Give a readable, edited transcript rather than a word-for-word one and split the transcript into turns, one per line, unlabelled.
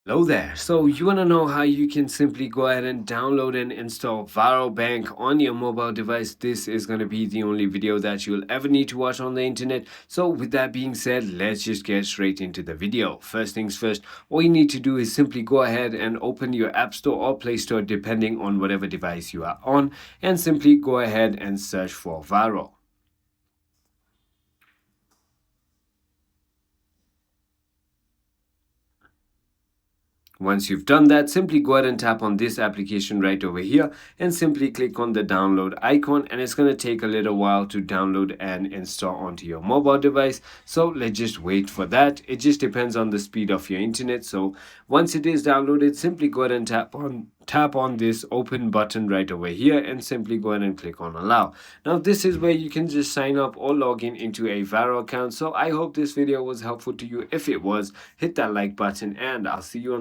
Hello there. So you want to know how you can simply go ahead and download and install Varo Bank on your mobile device? This is going to be the only video that you'll ever need to watch on the internet. So with that being said, let's just get straight into the video. First things first, all you need to do is simply go ahead and open your App Store or Play Store depending on whatever device you are on, and simply go ahead and search for Varo. Once you've done that, simply go ahead and tap on this application right over here and simply click on the download icon, and it's going to take a little while to download and install onto your mobile device. So let's just wait for that. It just depends on the speed of your internet. So once it is downloaded, simply go ahead and tap on this open button right over here and simply go ahead and click on allow. Now this is where you can just sign up or log in into a Varo account. So I hope this video was helpful to you. If it was, hit that like button and I'll see you on